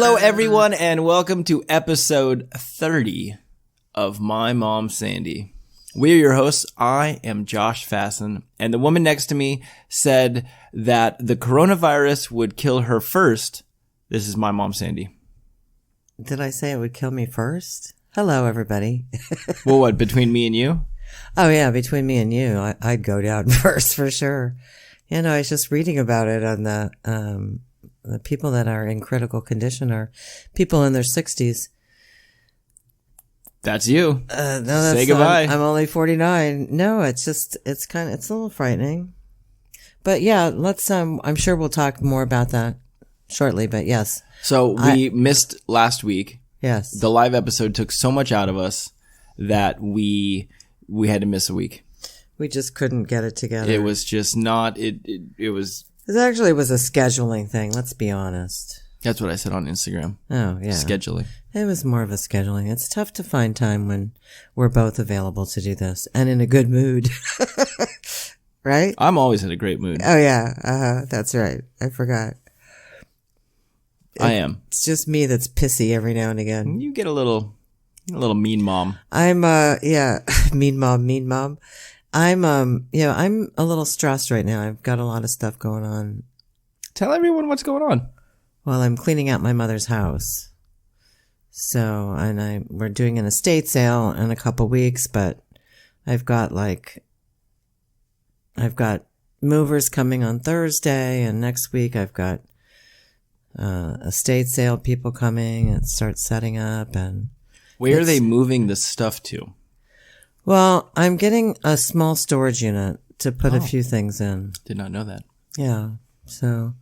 Hello, everyone, and welcome to episode 30 of My Mom Sandy. We're your hosts. I am Josh Fasten, and the woman next to me said that the coronavirus would kill her first. This is my mom, Sandy. Did I say it would kill me first? Hello, everybody. Well, what, between me and you? Oh, yeah, between me and you, I'd go down first for sure. You know, I was just reading about it on the people that are in critical condition are people in their 60s. That's you. No, that's Say goodbye. I'm only 49. No, it's a little frightening. But yeah, I'm sure we'll talk more about that shortly, but yes. So we missed last week. Yes. The live episode took so much out of us that we had to miss a week. We just couldn't get it together. It was just not, it was. It actually was a scheduling thing, let's be honest. That's what I said on Instagram. Oh, yeah. Scheduling. It was more of a scheduling. It's tough to find time when we're both available to do this and in a good mood. Right? I'm always in a great mood. Oh, yeah. That's right. I forgot. I am. It's just me that's pissy every now and again. You get a little mean mom. I'm, mean mom. I'm a little stressed right now. I've got a lot of stuff going on. Tell everyone what's going on. Well, I'm cleaning out my mother's house. So, we're doing an estate sale in a couple weeks, but I've got movers coming on Thursday, and next week I've got estate sale people coming and start setting up. And where are they moving the stuff to? Well, I'm getting a small storage unit to put a few things in. Did not know that. Yeah. So,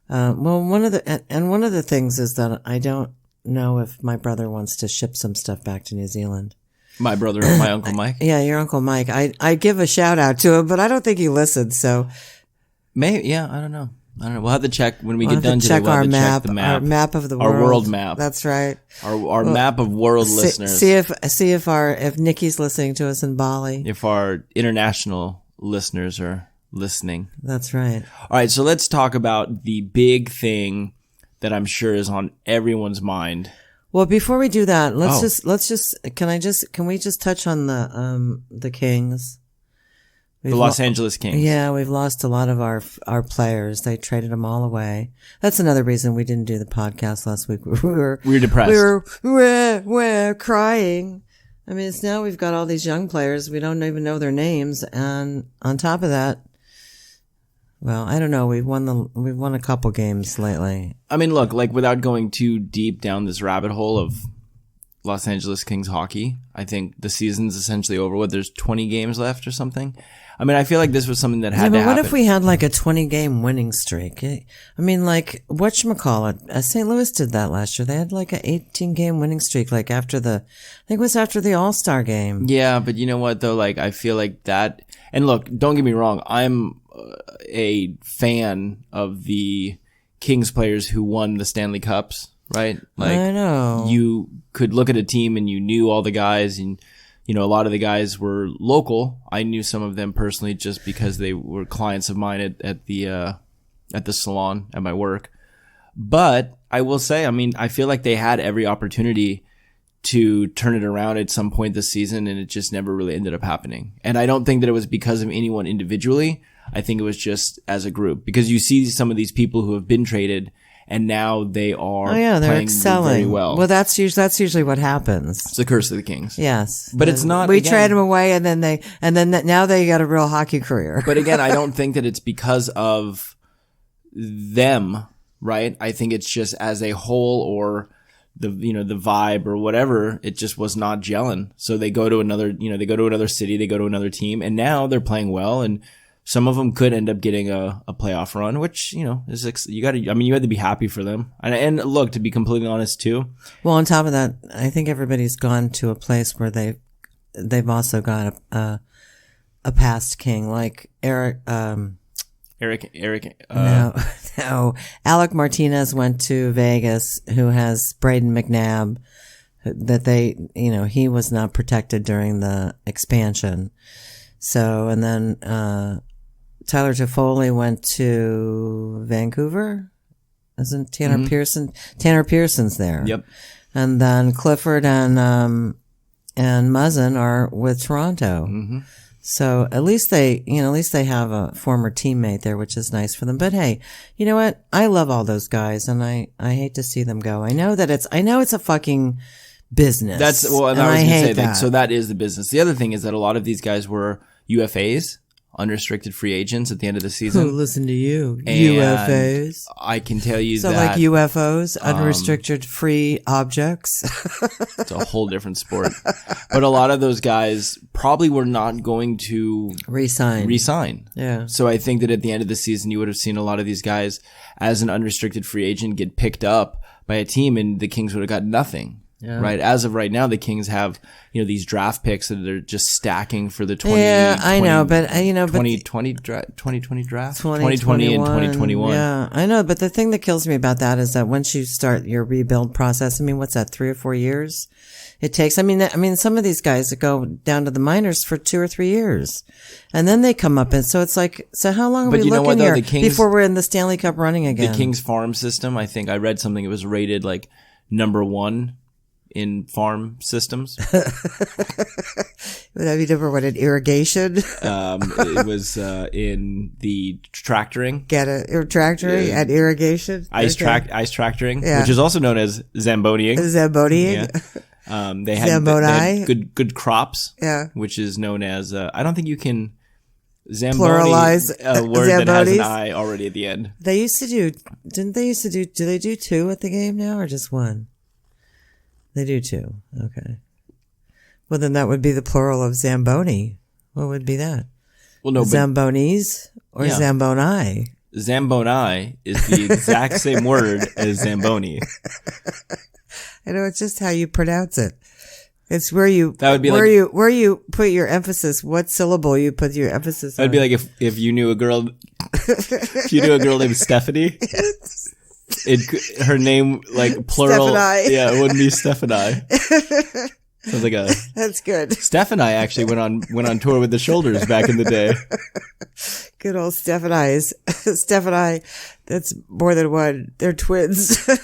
one of the things is that I don't know if my brother wants to ship some stuff back to New Zealand. My brother, my Uncle Mike? Yeah, your Uncle Mike. I give a shout out to him, but I don't think he listens, so. Maybe, yeah, I don't know. We'll have to check when we get done today. Check we'll have to map, check the map. our map of the world. Our world map. That's right. Our map of world listeners. See if Nikki's listening to us in Bali. If our international listeners are listening. That's right. All right, so let's talk about the big thing that I'm sure is on everyone's mind. Well, before we do that, can we just touch on the Kings? The Los Angeles Kings. Yeah, we've lost a lot of our players. They traded them all away. That's another reason we didn't do the podcast last week. We were depressed. We're crying. I mean, it's now we've got all these young players. We don't even know their names. And on top of that, well, I don't know. We've won a couple games lately. I mean, look, without going too deep down this rabbit hole of Los Angeles Kings hockey, I think the season's essentially over. There's 20 games left or something. I mean, I feel like this was something that had to happen. What if we had a 20-game winning streak? I mean, whatchamacallit? St. Louis did that last year. They had an 18-game winning streak, after I think it was after the All-Star game. Yeah, but you know what, though? I feel like that, and look, don't get me wrong, I'm a fan of the Kings players who won the Stanley Cups, right? I know. You could look at a team and you knew all the guys, and a lot of the guys were local. I knew some of them personally just because they were clients of mine at the salon at my work. But I will say, I mean, I feel like they had every opportunity to turn it around at some point this season, and it just never really ended up happening. And I don't think that it was because of anyone individually. I think it was just as a group, because you see some of these people who have been traded and now they are they're playing excelling very well. Well, that's usually what happens. It's the curse of the Kings. Yes, but it's not. We trade them away, and then now they got a real hockey career. But again, I don't think that it's because of them, right? I think it's just as a whole, or the vibe or whatever. It just was not gelling. So they go to another city, they go to another team, and now they're playing well, and some of them could end up getting a playoff run, which, is, you had to be happy for them. And look, to be completely honest too. Well, on top of that, I think everybody's gone to a place where they've also got a past king, like Eric, no. Alec Martinez went to Vegas, who has Braden McNabb, that he was not protected during the expansion. So, and then, Tyler Toffoli went to Vancouver. Isn't Tanner Pearson? Tanner Pearson's there. Yep. And then Clifford and Muzzin are with Toronto. Mm-hmm. So at least they have a former teammate there, which is nice for them. But hey, you know what? I love all those guys, and I hate to see them go. I know it's a fucking business. And I was going to say that. So that is the business. The other thing is that a lot of these guys were UFAs, unrestricted free agents at the end of the season. Who listen to you? UFAs. I can tell you so like UFOs, unrestricted free objects. It's a whole different sport. But a lot of those guys probably were not going to resign. Yeah. So I think that at the end of the season, you would have seen a lot of these guys as an unrestricted free agent get picked up by a team, and the Kings would have got nothing. Yeah. Right. As of right now, the Kings have, these draft picks that they're just stacking for the 2020 draft, 2020 and 2021. Yeah, I know. But the thing that kills me about that is that once you start your rebuild process, what's that, 3 or 4 years it takes? I mean, some of these guys that go down to the minors for 2 or 3 years, and then they come up, and so it's like, so how long are we looking here before we're in the Stanley Cup running again? The Kings farm system, I think I read something. It was rated like number 1 in farm systems. Have you ever wanted irrigation? It was in the tractoring. Get it? Tractoring and irrigation? Ice tractoring, which is also known as Zamboniing. Zamboniing? Yeah. They had good crops, which is known as, I don't think you can Zamboni, pluralize a word Zambonis. That has an I already at the end. They used to do, do they do 2 at the game now or just 1? They do 2. Okay. Well, then that would be the plural of Zamboni. What would be that? Well, no, Zambonis or Zamboni? Zamboni is the exact same word as Zamboni. I know, it's just how you pronounce it. It's where you where you put your emphasis. What syllable you put your emphasis on. That'd be like if you knew a girl, named Stephanie. Her name, like plural. Stephanie. Yeah, it wouldn't be Stephanie. Sounds like That's good. Stephanie actually went on tour with the Shoulders back in the day. Good old Stephanies. Stephanie, that's more than one. They're twins. Oh,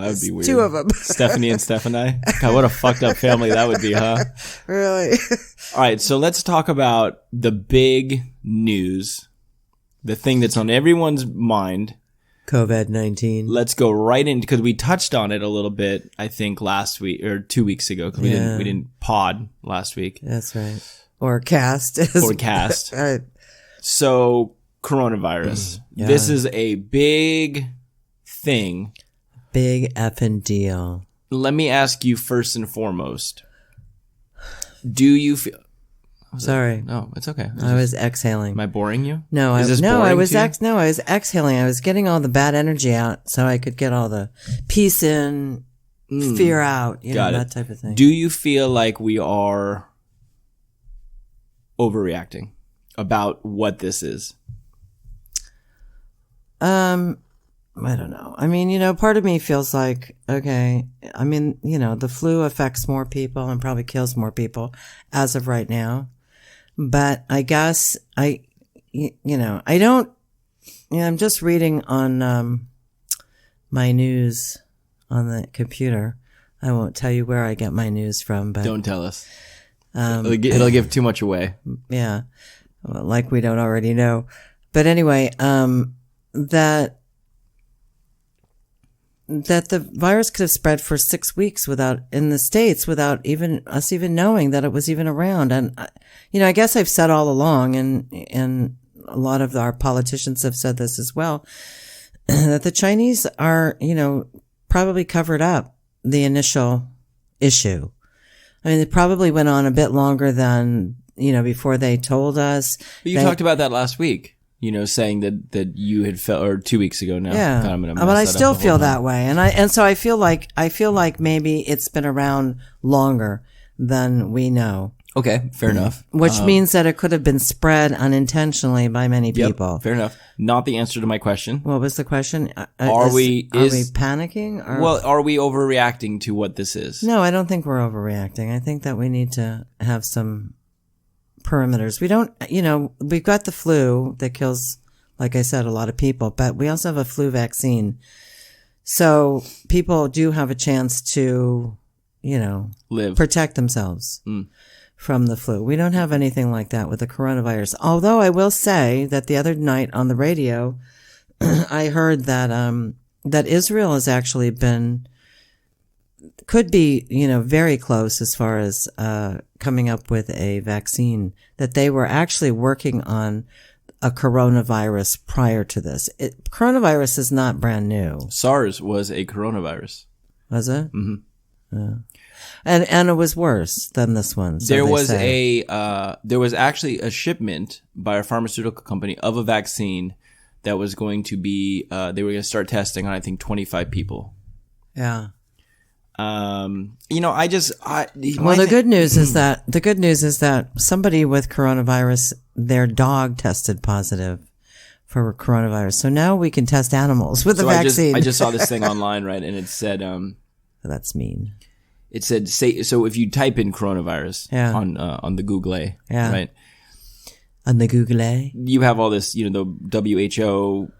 that would be weird. 2 of them. Stephanie and Stephanie. God, what a fucked up family that would be, huh? Really? All right, so let's talk about the big news, the thing that's on everyone's mind. COVID-19. Let's go right in, because we touched on it a little bit, I think, last week or 2 weeks ago, because we didn't pod last week. That's right. Or cast. Right. So, coronavirus. Yeah. This is a big thing. Big effing deal. Let me ask you first and foremost. Do you feel... Sorry. No, it's okay. I was exhaling. Am I boring you? No, I was exhaling. I was getting all the bad energy out so I could get all the peace in, fear out, that type of thing. Do you feel like we are overreacting about what this is? I don't know. I mean, part of me feels like, okay, I mean, the flu affects more people and probably kills more people as of right now. But I guess I don't, I'm just reading on, my news on the computer. I won't tell you where I get my news from, but. Don't tell us. It'll give too much away. Yeah. Well, like we don't already know. But anyway, that the virus could have spread for 6 weeks in the States without even us even knowing that it was even around. And, I guess I've said all along, and a lot of our politicians have said this as well, that the Chinese are, probably covered up the initial issue. I mean, it probably went on a bit longer than, before they told us. But you talked about that last week, saying that you had felt, or 2 weeks ago now. Yeah. But I still feel that way. And so I feel like maybe it's been around longer than we know. Okay. Fair enough. Which means that it could have been spread unintentionally by many people. Fair enough. Not the answer to my question. What was the question? Are we panicking? Are we overreacting to what this is? No, I don't think we're overreacting. I think that we need to have some perimeters. We don't, we've got the flu that kills, like I said, a lot of people, but we also have a flu vaccine So people do have a chance to, protect themselves from the flu. We don't have anything like that with the coronavirus. Although I will say that the other night on the radio, I heard that, that Israel has actually could be, very close as far as, coming up with a vaccine, that they were actually working on a coronavirus prior to this. Coronavirus is not brand new. SARS was a coronavirus. Was it? Mm-hmm. Yeah. And it was worse than this one. So there was actually a shipment by a pharmaceutical company of a vaccine that was going to be, they were going to start testing on, I think, 25 people. Yeah. The good news is that somebody with coronavirus, their dog tested positive for coronavirus. So now we can test animals with the vaccine. I just saw this thing online, right? And it said, that's mean. It said, so if you type in coronavirus on the Google, right? On the Google, you have all this, the WHO,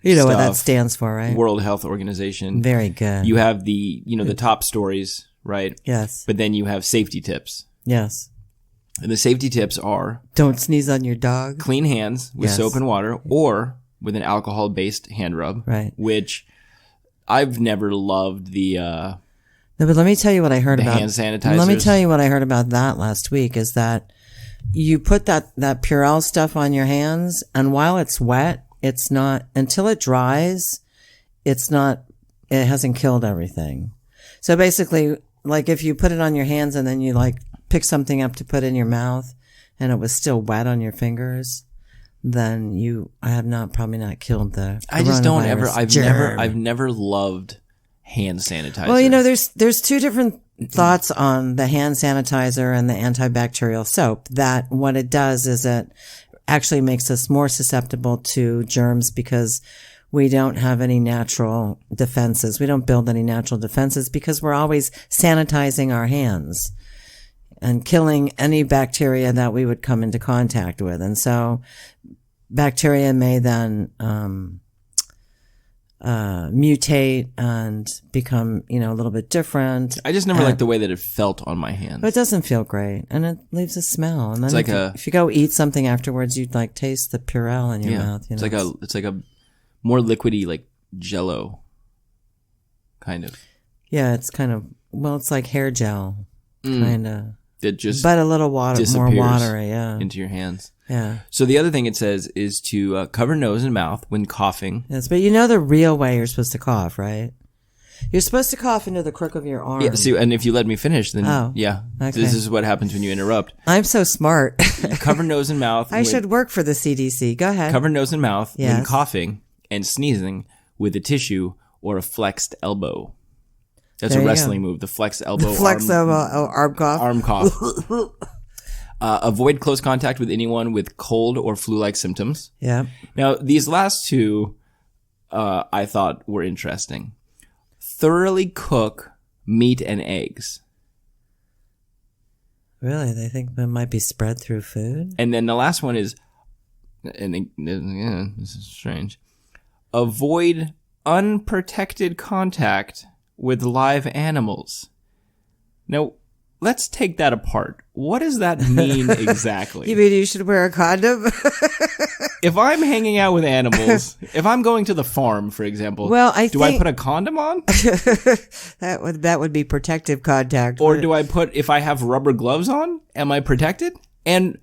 you know what that stands for, right? World Health Organization. Very good. You have the, the top stories, right? Yes. But then you have safety tips. Yes. And the safety tips are: don't sneeze on your dog. Clean hands with soap and water, or with an alcohol-based hand rub. Right. Which I've never loved the. No, but let me tell you what I heard about hand sanitizers. Let me tell you what I heard about that last week. Is that you put that Purell stuff on your hands, and while it's wet, it's not, until it dries, it hasn't killed everything. So basically, like if you put it on your hands and then you pick something up to put in your mouth and it was still wet on your fingers, then I have probably not killed the I just don't ever, germ. I've never loved hand sanitizer. Well, there's two different thoughts on the hand sanitizer and the antibacterial soap. That what it does is it actually makes us more susceptible to germs because we don't have any natural defenses. We don't build any natural defenses because we're always sanitizing our hands and killing any bacteria that we would come into contact with. And so bacteria may then mutate and become, a little bit different. I just never liked the way that it felt on my hands. But it doesn't feel great, and it leaves a smell. And then it's if you go eat something afterwards, you'd taste the Purell in your mouth. It's like a more liquidy, like Jello, kind of. Yeah, it's kind of it's like hair gel, kind of. It just but a little more watery, into your hands. Yeah. So the other thing it says is to cover nose and mouth when coughing. Yes, but the real way you're supposed to cough, right? You're supposed to cough into the crook of your arm. Yeah, see, and if you let me finish, then okay. This is what happens when you interrupt. I'm so smart. Cover nose and mouth. I should work for the CDC. Go ahead. Cover nose and mouth when coughing and sneezing with a tissue or a flexed elbow. That's a wrestling move. The flexed elbow. Arm cough. Arm cough. Avoid close contact with anyone with cold or flu-like symptoms. Yeah. Now, these last two, I thought were interesting. Thoroughly cook meat and eggs. Really? They think it might be spread through food? And then the last one is, this is strange. Avoid unprotected contact with live animals. Now, let's take that apart. What does that mean exactly? You mean you should wear a condom? If I'm hanging out with animals, if I'm going to the farm, for example, do I put a condom on? That would be protective contact. Or do I if I have rubber gloves on, am I protected? And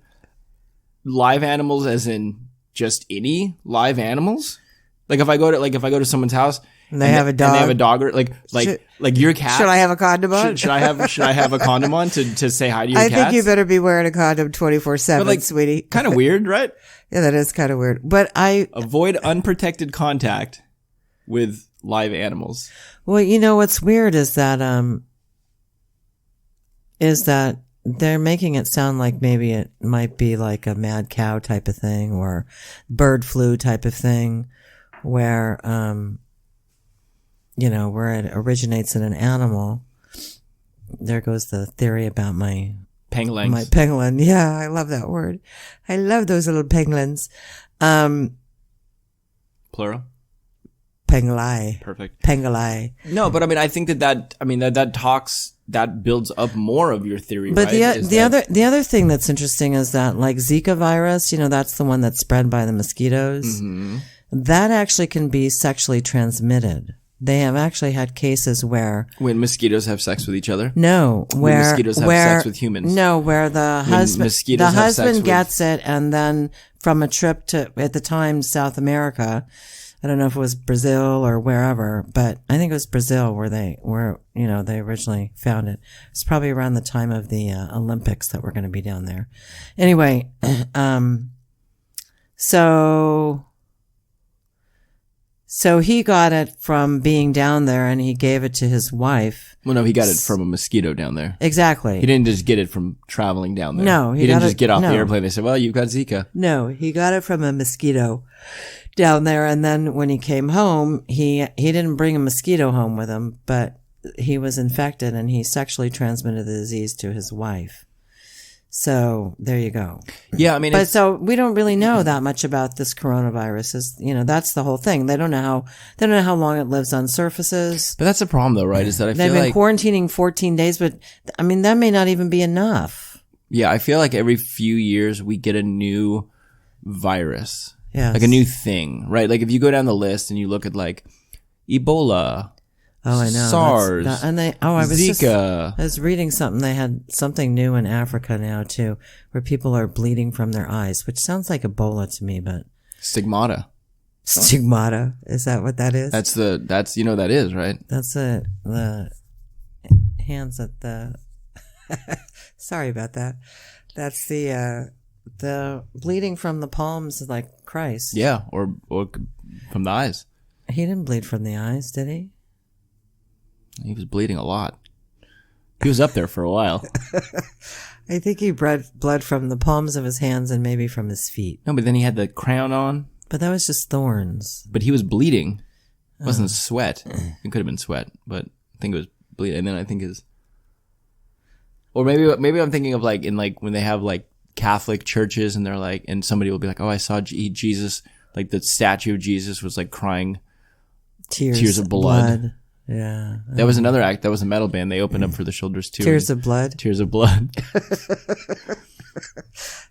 live animals as in just any live animals? Like if I go to someone's house and they have a dog, and they have a dog, or like your cat. Should I have a condom on? Should I have a condom on to say hi to your cat? I think you better be wearing a condom 24/7, sweetie. Kind of weird, right? Yeah, that is kind of weird. But avoid unprotected contact with live animals. Well, what's weird is that they're making it sound like maybe it might be like a mad cow type of thing or bird flu type of thing, where where it originates in an animal. There goes the theory about my pangolins. My pangolin. Yeah, I love that word. I love those little pangolins. Plural? Pengalai. Perfect. Pengalai. No, but I mean, I think that builds up more of your theory, but right? the other thing that's interesting is that, like, Zika virus, that's the one that's spread by the mosquitoes. Mm-hmm. That actually can be sexually transmitted. They have actually had cases where when mosquitoes have sex with each other. No, when mosquitoes have sex with humans. No, where the husband gets it, and then from a trip to, at the time, South America. I don't know if it was Brazil or wherever, but I think it was Brazil where they originally found it. It's probably around the time of the Olympics that we're going to be down there. Anyway, so he got it from being down there, and he gave it to his wife. Well, no, he got it from a mosquito down there. Exactly. He didn't just get it from traveling down there. No, he didn't just get off the airplane. They said, "Well, you've got Zika." No, he got it from a mosquito down there, and then when he came home, he didn't bring a mosquito home with him, but he was infected, and he sexually transmitted the disease to his wife. So there you go. Yeah, I mean, but so we don't really know that much about this coronavirus. That's the whole thing. They don't know how long it lives on surfaces. But that's the problem, though, right? Is that they've been quarantining 14 days, but I mean that may not even be enough. Yeah, I feel like every few years we get a new virus. Yeah, like a new thing, right? Like if you go down the list and you look at like Ebola. Oh, I know. SARS. Zika. I was reading something. They had something new in Africa now too, where people are bleeding from their eyes, which sounds like Ebola to me, but. Stigmata. Stigmata. Is that what that is? That is, right? That's the hands at the, sorry about that. That's the bleeding from the palms, like Christ. Yeah. Or from the eyes. He didn't bleed from the eyes, did he? He was bleeding a lot. He was up there for a while. I think he bled from the palms of his hands and maybe from his feet. No, but then he had the crown on. But that was just thorns. But he was bleeding. It wasn't sweat. It could have been sweat, but I think it was bleeding. And then I think or maybe I'm thinking of like when they have like Catholic churches and they're like, and somebody will be like, "Oh, I saw Jesus." Like the statue of Jesus was like crying tears of blood. Yeah. That was another act. That was a metal band. They opened up for the Shoulders too. Tears of Blood? Tears of Blood.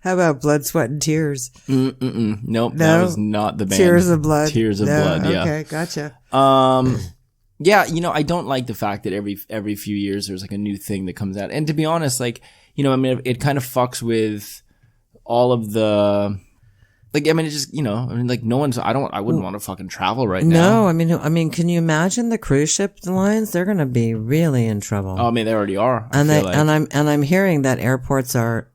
How about Blood, Sweat, and Tears? Nope. No? That was not the band. Tears of Blood. Tears of Blood, yeah. Okay, gotcha. Yeah, I don't like the fact that every few years there's like a new thing that comes out. And to be honest, like, I mean, it kind of fucks with all of the... Like, I mean, it just, like no one's, I wouldn't want to fucking travel right now. No, I mean, can you imagine the cruise ship lines? They're going to be really in trouble. Oh, I mean, they already are. And I'm hearing that airports are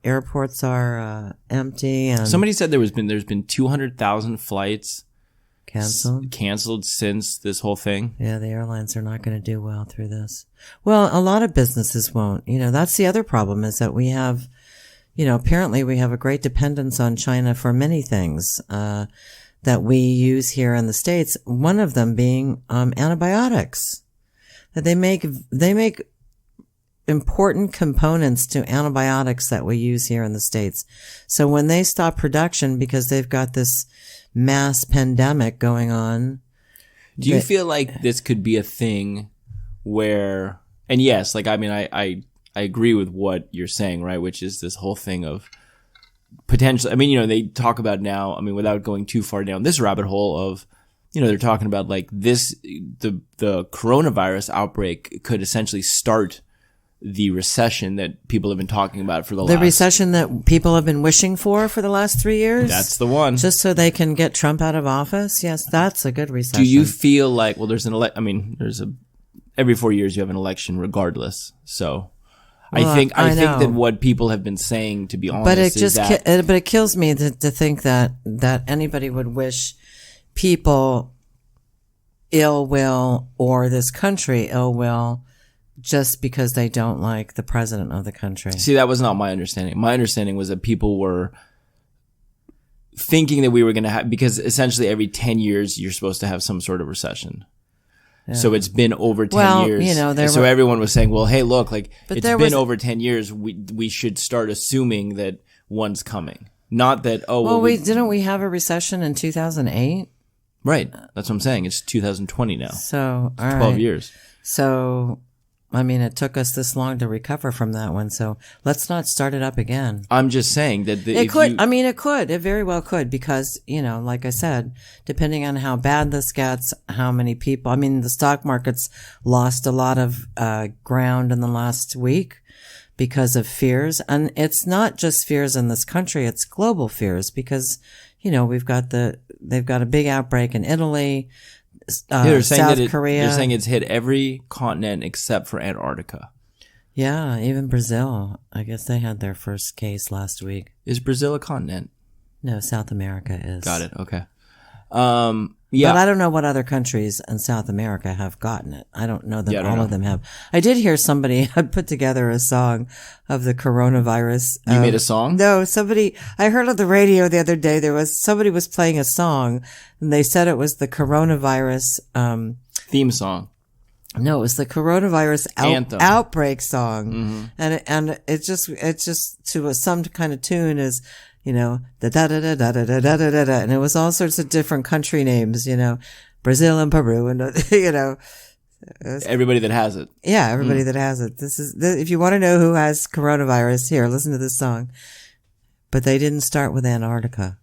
empty, and somebody said there's been 200,000 flights canceled since this whole thing. Yeah, the airlines are not going to do well through this. Well, a lot of businesses won't. That's the other problem is that we have, apparently we have a great dependence on China for many things that we use here in the States. One of them being antibiotics. That they make important components to antibiotics that we use here in the States. So when they stop production because they've got this mass pandemic going on. Do you feel like this could be a thing where, and yes, like, I mean, I agree with what you're saying, right? Which is this whole thing of potentially, I mean, they talk about now, I mean, without going too far down this rabbit hole of, they're talking about like this, the coronavirus outbreak could essentially start the recession that people have been talking about for the recession that people have been wishing for the last 3 years. That's the one. Just so they can get Trump out of office. Yes, that's a good recession. Do you feel like, well, every 4 years you have an election regardless. So well, I think that what people have been saying, to be honest, but it kills me to think that anybody would wish people ill will or this country ill will just because they don't like the president of the country. See, that was not my understanding. My understanding was that people were thinking that we were going to have, because essentially every 10 years you're supposed to have some sort of recession. Yeah. So it's been over 10 years. So everyone was saying, well, hey, look, like it's been over 10 years. We should start assuming that one's coming. Not that, didn't we have a recession in 2008? Right. That's what I'm saying. It's 2020 now. So, all right. 12 years. So, I mean, it took us this long to recover from that one. So let's not start it up again. I'm just saying that it could. It could. It very well could because, like I said, depending on how bad this gets, how many people. I mean, the stock market's lost a lot of ground in the last week because of fears. And it's not just fears in this country. It's global fears because, they've got a big outbreak in Italy. South Korea. They're saying it's hit every continent except for Antarctica. Yeah, even Brazil. I guess they had their first case last week. Is Brazil a continent? No, South America is. Got it. Okay. Yeah. But I don't know what other countries in South America have gotten it. I don't know that all of them have. I did hear somebody had put together a song of the coronavirus. You made a song? No, I heard on the radio the other day, somebody was playing a song and they said it was the coronavirus, theme song. No, it was the coronavirus outbreak song. Mm-hmm. And it's just to some kind of tune is, da da da da da da da da da da, and it was all sorts of different country names, Brazil and Peru, and everybody that has it. Yeah, everybody that has it. If you want to know who has coronavirus, here, listen to this song. But they didn't start with Antarctica.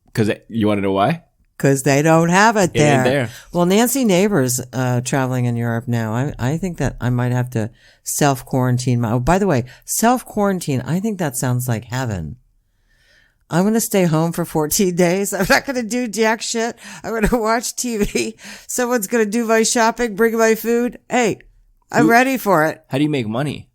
Because you want to know why? Because they don't have it there. It ain't there. Well, Nancy Neighbors traveling in Europe now. I think that I might have to self-quarantine. Oh, by the way, self-quarantine, I think that sounds like heaven. I'm going to stay home for 14 days. I'm not going to do jack shit. I'm going to watch TV. Someone's going to do my shopping, bring my food. Hey, I'm ready for it. How do you make money?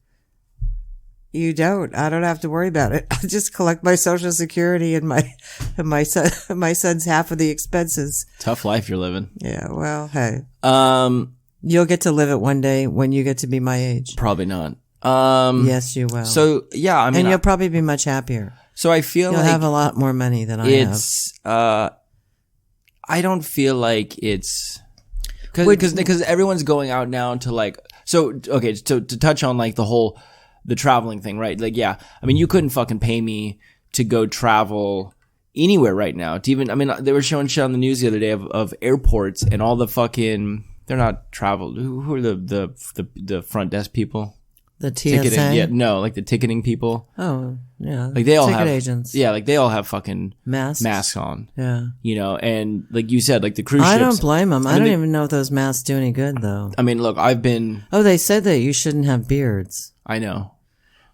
You don't. I don't have to worry about it. I'll just collect my Social Security and my son's half of the expenses. Tough life you're living. Yeah. Well, hey. You'll get to live it one day when you get to be my age. Probably not. Yes, you will. So yeah, I mean, and you'll probably be much happier. So I feel you'll have a lot more money than I have. I don't feel like it's because everyone's going out now to like. So okay, so to touch on like the traveling thing, right? Like, yeah, I mean, you couldn't fucking pay me to go travel anywhere right now. To even, I mean, they were showing shit on the news the other day of airports and all the fucking, they're not travel. Who are the front desk people? The TSA? Ticketing, yeah, no, like the ticketing people. Oh, yeah. Like they all Ticket have agents. Yeah, like they all have fucking masks on. Yeah. And like you said, like the cruise ships. I don't blame them. I don't even know if those masks do any good though. I mean, look, I've been. Oh, they said that you shouldn't have beards. I know.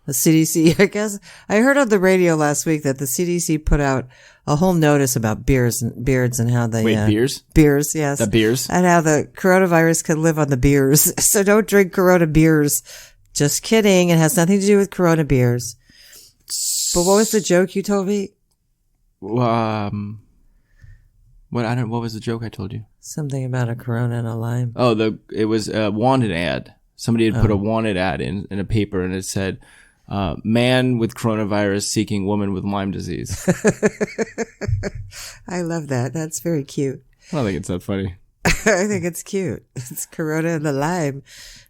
The CDC, I guess. I heard on the radio last week that the CDC put out a whole notice about beards and how they... Wait, beers? Beers, yes. The beers? And how the coronavirus can live on the beers. So don't drink Corona beers. Just kidding. It has nothing to do with Corona beers. But what was the joke you told me? What was the joke I told you? Something about a Corona and a lime. Oh, it was a wanted ad. Somebody had put a wanted ad in a paper and it said, man with coronavirus seeking woman with Lyme disease. I love that. That's very cute. I don't think it's that funny. I think it's cute. It's Corona and the lime.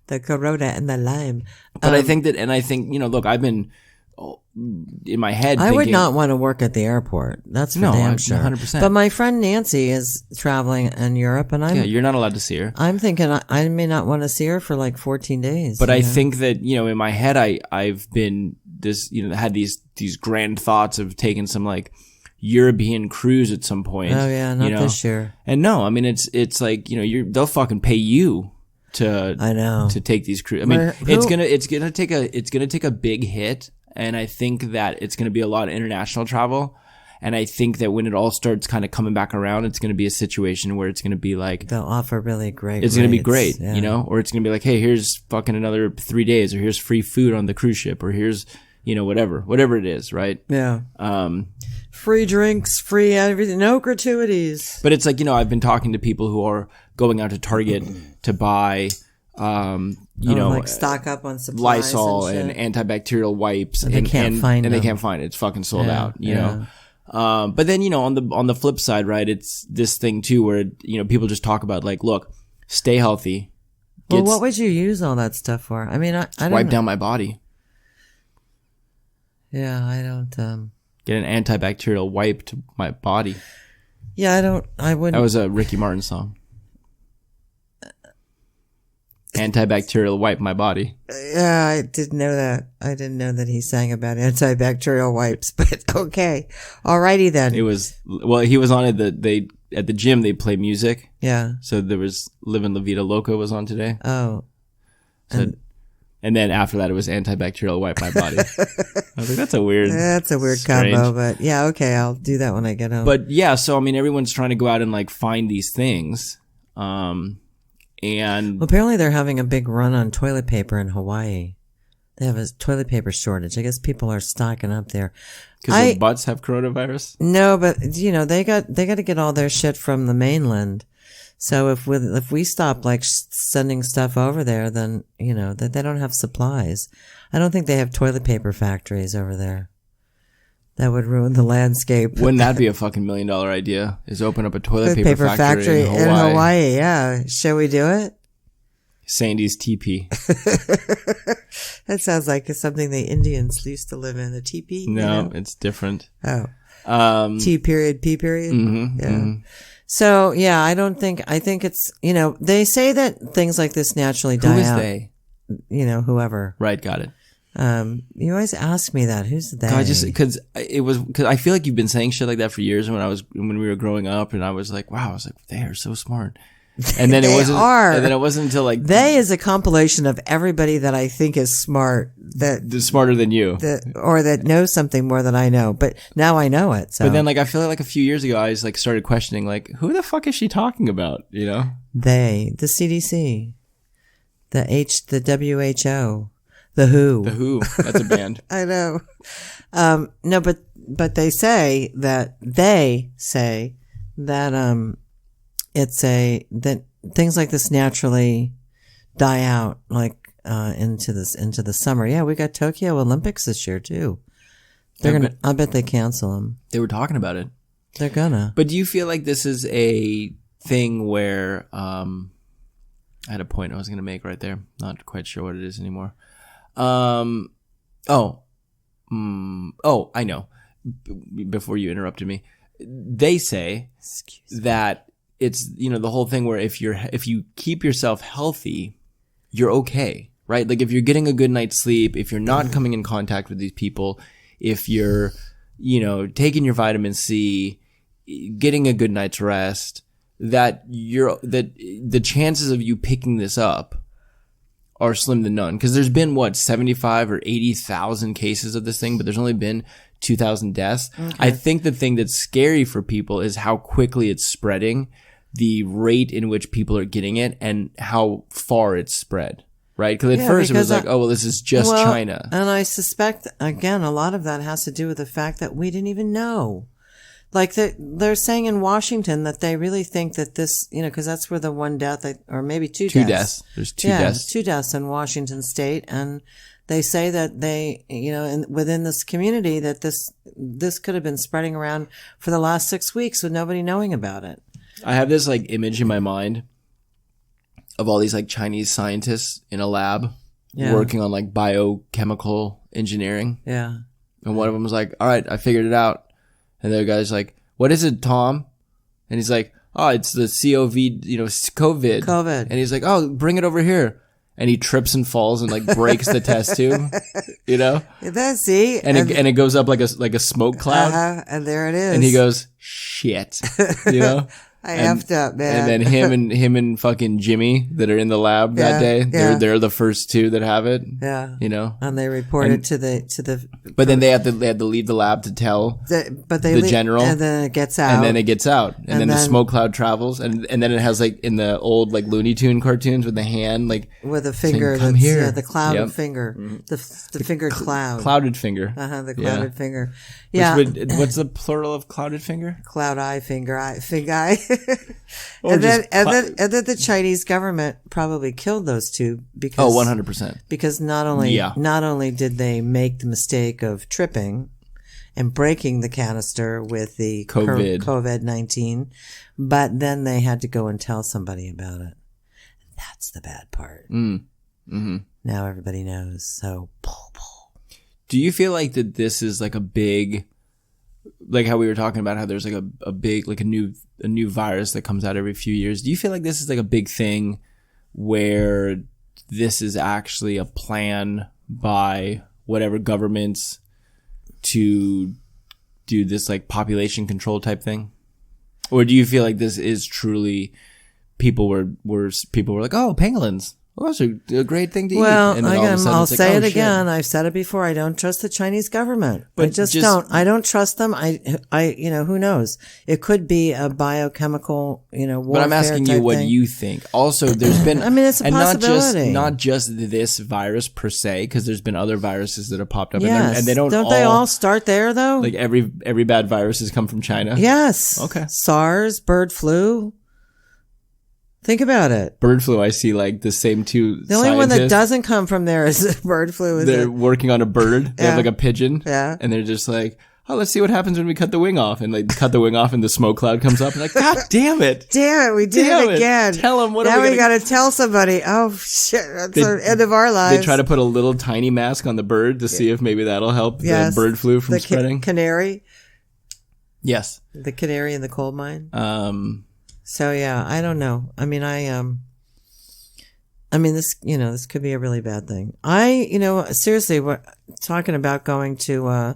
The Corona and the lime. But I think, look, I've been in my head I would not want to work at the airport. That's for damn sure. 100%. But my friend Nancy is traveling in Europe and you're not allowed to see her. I'm thinking I may not want to see her for like 14 days. But I think that, in my head, I've been had these grand thoughts of taking some like European cruise at some point. Oh yeah, not this year. And no, I mean, it's like, they'll fucking pay you to take these cruises. I mean, it's gonna take a big hit. And I think that it's going to be a lot of international travel. And I think that when it all starts kind of coming back around, it's going to be a situation where it's going to be like... They'll offer really great It's going to be great, Or it's going to be like, hey, here's fucking another 3 days, or here's free food on the cruise ship, or here's, whatever it is, right? Yeah. Free drinks, free everything, no gratuities. But it's like, I've been talking to people who are going out to Target to buy... like stock up on supplies, Lysol and antibacterial wipes, and they can't find it. It's fucking sold out, know. But then on the flip side, right? It's this thing too where people just talk about like, look, stay healthy. Well, what would you use all that stuff for? I mean, I don't wipe down my body. Yeah, I don't. Get an antibacterial wipe to my body. Yeah, I wouldn't. That was a Ricky Martin song. Antibacterial wipe my body. Yeah, I didn't know that. I didn't know that he sang about antibacterial wipes, but okay. Alrighty then. He was on it. At the gym, they play music. Yeah. So there was Livin' La Vida Loca was on today. Oh. And then after that, it was antibacterial wipe my body. I was like, that's a weird combo, but yeah, okay, I'll do that when I get home. But yeah, so I mean, everyone's trying to go out and like find these things. And apparently they're having a big run on toilet paper in Hawaii. They have a toilet paper shortage. I guess people are stocking up there. Because their butts have coronavirus? No, but they got to get all their shit from the mainland. So if we stop like sending stuff over there, then that they don't have supplies. I don't think they have toilet paper factories over there. That would ruin the landscape. Wouldn't that be a fucking $1 million idea? Is open up a toilet paper factory in Hawaii? Yeah. Shall we do it? Sandy's teepee. That sounds like something the Indians used to live in. A teepee? No, it's different. Oh. T period, P period? Mm-hmm, yeah. Mm-hmm. So, yeah, I think it's, they say that things like this naturally die out. Who is they? Whoever. Right, got it. You always ask me that. Who's they? Because I feel like you've been saying shit like that for years when we were growing up, and I was like, wow, they are so smart. And then it wasn't until like they is a compilation of everybody that I think is smart, that smarter than you, or that knows something more than I know. But now I know it. So. But then, like, I feel like a few years ago, I was like started questioning, like, who the fuck is she talking about? They, the CDC, the WHO. The Who. The Who. That's a band. I know. No, but they say that that things like this naturally die out, like into the summer. Yeah, we got Tokyo Olympics this year too. I bet they cancel them. They were talking about it. They're gonna. But do you feel like this is a thing where I had a point I was gonna make right there. Not quite sure what it is anymore. I know. Before you interrupted me, they say that it's, the whole thing where if you keep yourself healthy, you're okay, right? Like if you're getting a good night's sleep, if you're not coming in contact with these people, if you're, taking your vitamin C, getting a good night's rest, that the chances of you picking this up are slim to none, because there's been 75 or 80,000 cases of this thing, but there's only been 2,000 deaths. Okay. I think the thing that's scary for people is how quickly it's spreading, the rate in which people are getting it, and how far it's spread. Right? Because at first it was like, this is just China. And I suspect, again, a lot of that has to do with the fact that we didn't even know. Like they're saying in Washington that they really think that this, because that's where the one death, or maybe two deaths. There's two deaths. 2 deaths in Washington state. And they say that they, within this community, that this could have been spreading around for the last 6 weeks with nobody knowing about it. I have this like image in my mind of all these like Chinese scientists in a lab working on like biochemical engineering. Yeah. And one of them was like, all right, I figured it out. And the other guy's like, what is it, Tom? And he's like, oh, it's the COVID. COVID. And he's like, oh, bring it over here. And he trips and falls and like breaks the test tube, That's see. And it goes up like a smoke cloud. And there it is. And he goes, shit, I effed up, man. And then him and fucking Jimmy that are in the lab that day. They're the first two that have it. Yeah. And they reported to the. But then they had to leave the lab to tell the general, and then it gets out, and then the smoke cloud travels, and then it has like in the old like Looney Tune cartoons with the hand like with a finger saying, come here. The clouded finger, the finger cloud, clouded finger. The clouded finger. Yeah. What's the plural of clouded finger? Cloud eye, finger eye, fig eye. and then the Chinese government probably killed those two because 100%. Because not only did they make the mistake of tripping and breaking the canister with the COVID-19, but then they had to go and tell somebody about it. That's the bad part. Mm-hmm. Now everybody knows. So, do you feel like that this is like a big, like how we were talking about how there's like a big, like a new virus that comes out every few years. Do you feel like this is like a big thing where this is actually a plan by whatever governments to do this like population control type thing? Or do you feel like this is truly people were like, oh, pangolins. Well, that's a great thing to eat. And I'll say it again. I've said it before. I don't trust the Chinese government. But I just don't. I don't trust them. Who knows? It could be a biochemical, warfare. But I'm asking you what you think. Also, there's been, I mean, it's a possibility. Not just this virus per se, because there's been other viruses that have popped up, yes. and they don't they all start there though? Like every bad virus has come from China. Yes. Okay. SARS, bird flu. Think about it. Bird flu, I see like the same two The only one that doesn't come from there is bird flu. They're working on a bird. They have like a pigeon. Yeah. And they're just like, oh, let's see what happens when we cut the wing off. And like cut the wing off and the smoke cloud comes up. And like, God damn it. Damn it. We did it again. Tell them what now we got to tell somebody. Oh, shit. That's the end of our lives. They try to put a little tiny mask on the bird to see if maybe that'll help the bird flu from spreading. Canary. Yes. The canary in the coal mine. So yeah, I don't know. I mean, this could be a really bad thing. Seriously, we're talking about going to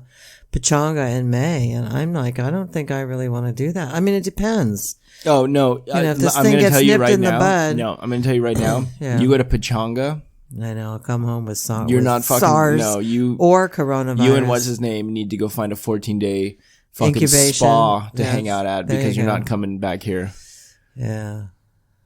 Pechanga in May, and I'm like, I don't think I really want to do that. I mean, it depends. Oh no, if this thing gets nipped in the bud. No, I'm going to tell you right now. Yeah. You go to Pechanga. I know. I'll come home with SARS. You're not fucking SARS or coronavirus. You and what's his name need to go find a 14-day fucking incubation spa to hang out at because you're not coming back here. Yeah.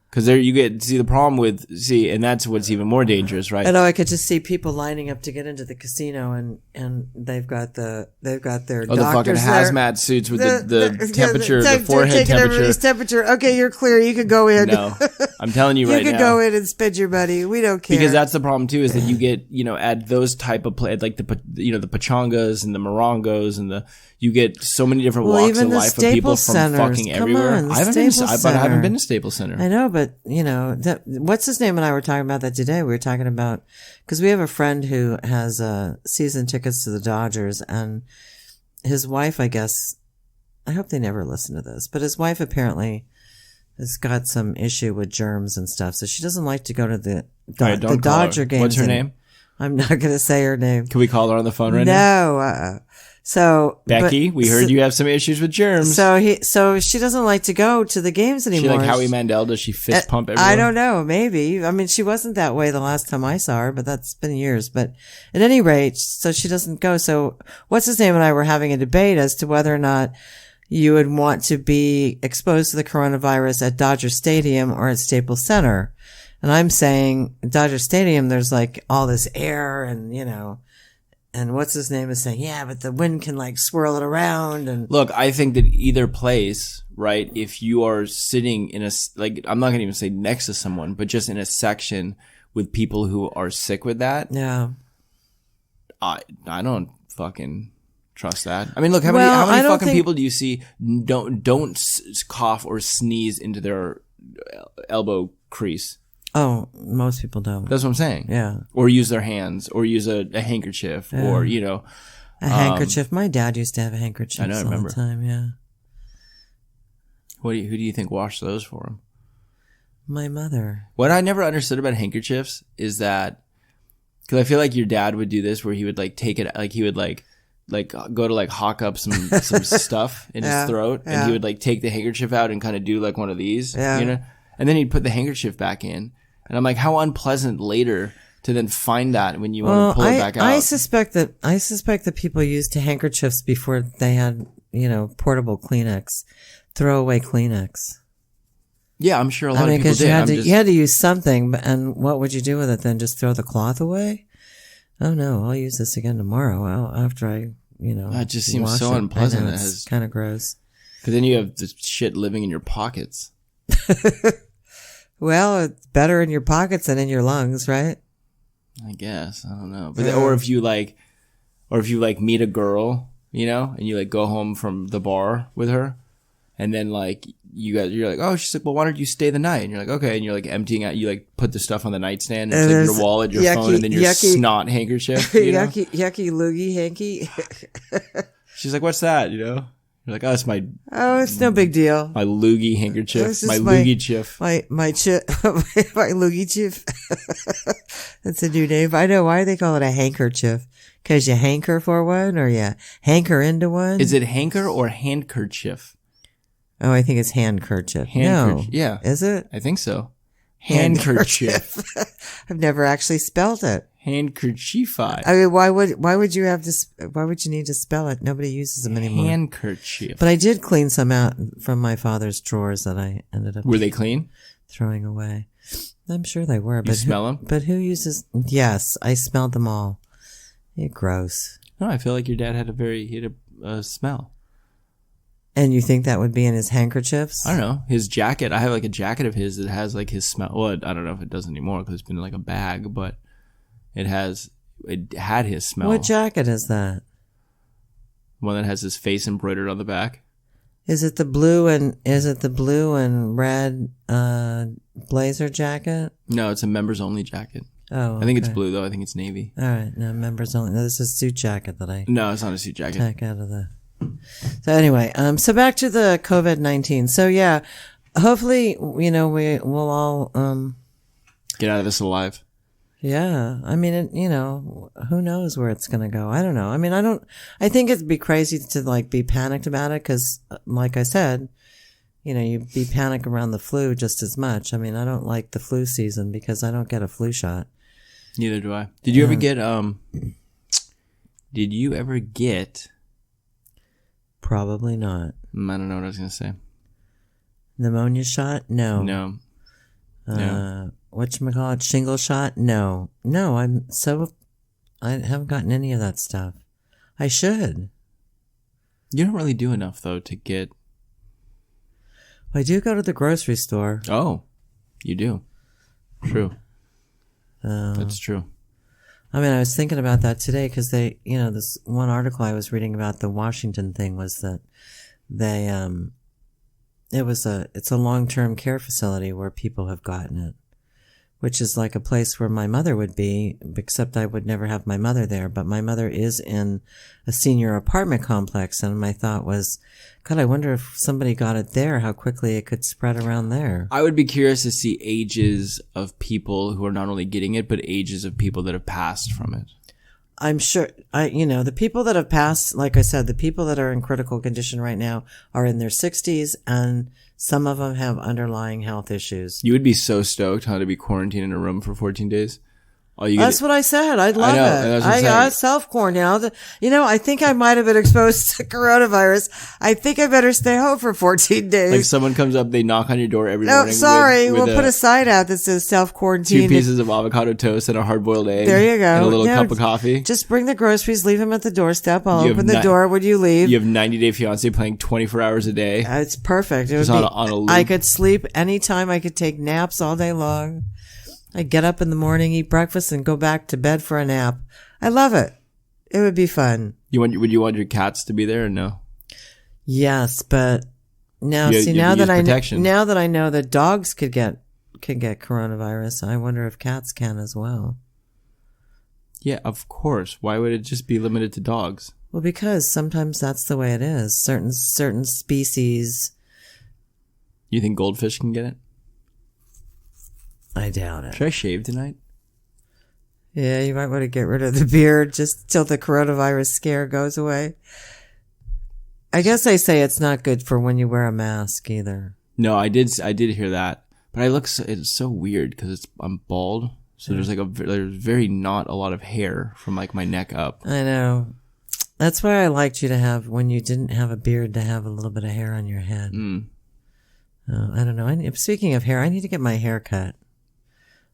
Because there you get, the problem with, and that's what's even more dangerous, right? I know, I could just see people lining up to get into the casino and they've got their doctors the fucking hazmat suits with the temperature, the forehead temperature. Everybody's temperature. Okay, you're clear. You can go in. No, I'm telling you right now. You can go in and spid your money. We don't care. Because that's the problem too, is that you get, at those type of play, like the Pechangas and the Morongos and you get so many different walks of life of people from fucking everywhere. I haven't been to Staples Center. I know, but what's his name and I were talking about that today. We were talking about, because we have a friend who has season tickets to the Dodgers, and his wife, I guess, I hope they never listen to this, but his wife apparently has got some issue with germs and stuff, so she doesn't like to go to the Dodger games. What's her name? I'm not going to say her name. Can we call her on the phone right now? No. So Becky, we heard you have some issues with germs. So she doesn't like to go to the games anymore. She like Howie Mandel? Does she fist pump everyone? I don't know. Maybe. I mean, she wasn't that way the last time I saw her, but that's been years. But at any rate, so she doesn't go. So what's his name and I were having a debate as to whether or not you would want to be exposed to the coronavirus at Dodger Stadium or at Staples Center. And I'm saying Dodger Stadium, there's like all this air and, and what's his name is saying, yeah, but the wind can like swirl it around. And look, I think that either place, right, if you are sitting in I'm not going to even say next to someone, but just in a section with people who are sick with that. Yeah. I don't fucking trust that. I mean, look, how many fucking people do you see don't cough or sneeze into their elbow crease? Oh, most people don't. That's what I'm saying. Yeah. Or use their hands, or use a handkerchief, or, a handkerchief. My dad used to have a handkerchief all the time, yeah. Who do you think washed those for him? My mother. What I never understood about handkerchiefs is that, because I feel like your dad would do this where he would like take it, like he would like go to like hawk up some stuff in his throat, and he would like take the handkerchief out and kind of do like one of these, and then he'd put the handkerchief back in. And I'm like, how unpleasant later to then find that when you want to pull it back out. I suspect that people used handkerchiefs before they had, portable Kleenex, throwaway Kleenex. Yeah, I'm sure a lot of people did. You had to use something, and what would you do with it then? Just throw the cloth away? Oh no, I'll use this again tomorrow. After I, That just seems so unpleasant. It's kind of gross. Because then you have the shit living in your pockets. Well, it's better in your pockets than in your lungs, right? I guess. I don't know. But or if you meet a girl, and you like go home from the bar with her, and then like you're like, oh, she's like, well, why don't you stay the night? And you're like, okay, and you're like emptying out, you like put the stuff on the nightstand, and it's like your wallet, your phone, and then your snot handkerchief. Yucky loogie hanky. She's like, what's that? You're like, oh, it's my... Oh, it's no big deal. My loogie handkerchief. My loogie chiff. My loogie chiff. That's a new name. I know. Why do they call it a handkerchief? Because you hanker for one or you hanker into one? Is it hanker or handkerchief? Oh, I think it's handkerchief. No. Yeah. Is it? I think so. Handkerchief. I've never actually spelled it. Handkerchiefy. I mean, why would you need to spell it? Nobody uses them anymore. Handkerchief. But I did clean some out from my father's drawers that I ended up. Were they clean? Throwing away. I'm sure they were. But you smell them? But who uses? Yes, I smelled them all. You're gross. No, I feel like your dad had a smell. And you think that would be in his handkerchiefs? I don't know. His jacket. I have like a jacket of his that has like his smell. Well, I don't know if it does anymore because it's been in like a bag, but it had his smell. What jacket is that? One that has his face embroidered on the back. Is it the blue and red blazer jacket? No, it's a members only jacket. Oh, okay. I think it's blue though. I think it's navy. All right, no, members only. No, this is a suit jacket that I. No, it's not a suit jacket. Take out of the. So anyway, so back to the COVID-19. So yeah, hopefully, we'll all get out of this alive. Yeah, I mean, who knows where it's gonna go? I don't know. I mean, I think it'd be crazy to like be panicked about it because, like I said, you'd be panicked around the flu just as much. I mean, I don't like the flu season because I don't get a flu shot. Neither do I. Did you ever get? Did you ever get? Probably not. I don't know what I was gonna say. Pneumonia shot? No. No. Whatchamacallit? Shingle shot? No. No, I haven't gotten any of that stuff. I should. You don't really do enough though to get. I do go to the grocery store. Oh, you do. True. That's true. I mean, I was thinking about that today because this one article I was reading about the Washington thing was that it's a long-term care facility where people have gotten it, which is like a place where my mother would be, except I would never have my mother there. But my mother is in a senior apartment complex, and my thought was, God, I wonder if somebody got it there, how quickly it could spread around there. I would be curious to see ages of people who are not only getting it, but ages of people that have passed from it. I'm sure, the people that have passed, like I said, the people that are in critical condition right now are in their 60s, and some of them have underlying health issues. You would be so stoked, to be quarantined in a room for 14 days? That's what I said. I'd love it. I got self-quarantine. I think I might have been exposed to coronavirus. I think I better stay home for 14 days. Like someone comes up, they knock on your door every morning. No, sorry. We'll put a sign out that says self-quarantine. 2 pieces of avocado toast and a hard-boiled egg. There you go. And a little cup of coffee. Just bring the groceries, leave them at the doorstep. I'll open the door when you leave. You have 90 Day Fiancé playing 24 hours a day. It's perfect. It would be, on a loop. I could sleep anytime. I could take naps all day long. I get up in the morning, eat breakfast, and go back to bed for a nap. I love it. It would be fun. Would you want your cats to be there or no? Yes, but now now that I know that dogs can get coronavirus, I wonder if cats can as well. Yeah, of course. Why would it just be limited to dogs? Well, because sometimes that's the way it is. Certain species. You think goldfish can get it? I doubt it. Should I shave tonight? Yeah, you might want to get rid of the beard just till the coronavirus scare goes away. I guess they say it's not good for when you wear a mask either. No, I did hear that, but it's so weird because I'm bald, so there's very not a lot of hair from like my neck up. I know. That's why I liked you to have, when you didn't have a beard, to have a little bit of hair on your head. I don't know. Speaking of hair, I need to get my hair cut.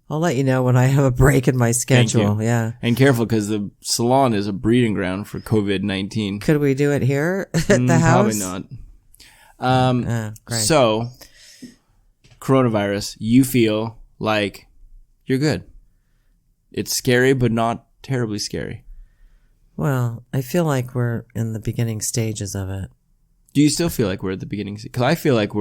I'll let you know when I have a break in my schedule. Thank you. Yeah. And careful because the salon is a breeding ground for COVID-19. Could we do it here at the house? Probably not. Great. So, coronavirus, you feel like you're good. It's scary, but not terribly scary. Well, I feel like we're in the beginning stages of it. Do you still feel like we're at the beginning? Because I feel like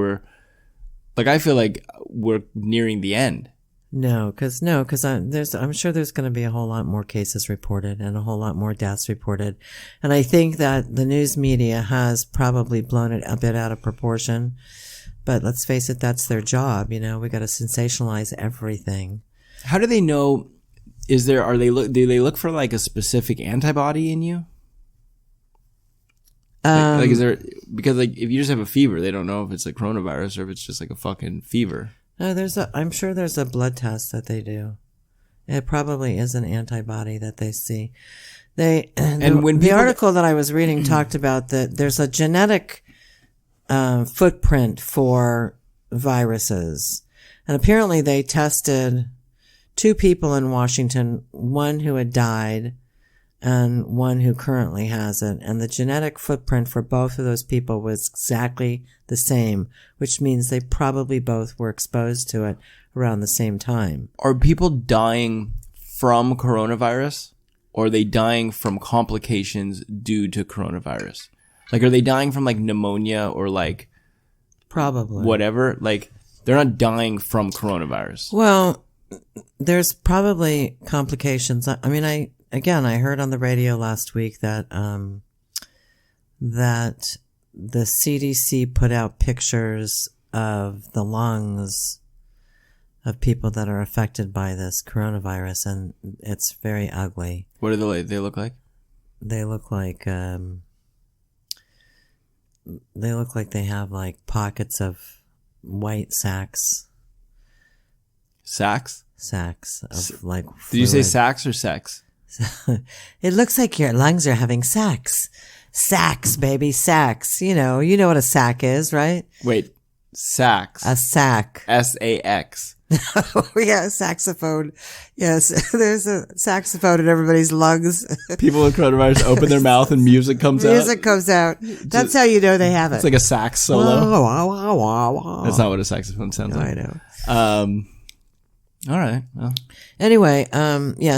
we're nearing the end. I'm sure there's going to be a whole lot more cases reported and a whole lot more deaths reported. And I think that the news media has probably blown it a bit out of proportion. But let's face it, that's their job. We got to sensationalize everything. How do they know? Do they look for like a specific antibody in you? Like is there, because like if you just have a fever, they don't know if it's like coronavirus or if it's just like a fucking fever. No, I'm sure there's a blood test that they do. It probably is an antibody that they see. The article that I was reading talked about that there's a genetic footprint for viruses. And apparently they tested 2 people in Washington, one who had died and one who currently has it. And the genetic footprint for both of those people was exactly the same, which means they probably both were exposed to it around the same time. Are people dying from coronavirus, or are they dying from complications due to coronavirus? Like, are they dying from like pneumonia or like probably whatever? Like, they're not dying from coronavirus. Well, there's probably complications. I mean, I heard on the radio last week that that the CDC put out pictures of the lungs of people that are affected by this coronavirus, and it's very ugly. What do they look like? They look like they have like pockets of white sacs. Sacks? Sacks of like fluid. Did you say sacks or sex? It looks like your lungs are having sacs. Sacs, baby, sacs. You know what a sac is, right? Wait, sax. A sac. S-A-X. Yeah, a saxophone. Yes, there's a saxophone in everybody's lungs. People with coronavirus open their mouth and music comes out. Music comes out. That's how you know they have it. It's like a sax solo. That's not what a saxophone sounds like. I know. All right. Well. Anyway,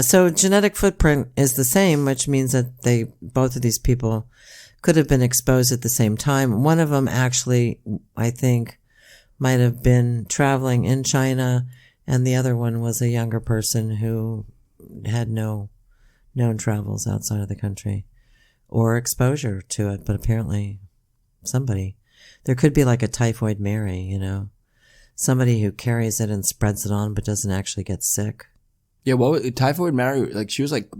so genetic footprint is the same, which means that both of these people could have been exposed at the same time. One of them actually, I think, might have been traveling in China, and the other one was a younger person who had no known travels outside of the country or exposure to it, but apparently there could be like a typhoid Mary, somebody who carries it and spreads it on but doesn't actually get sick. Yeah, typhoid Mary, like she was like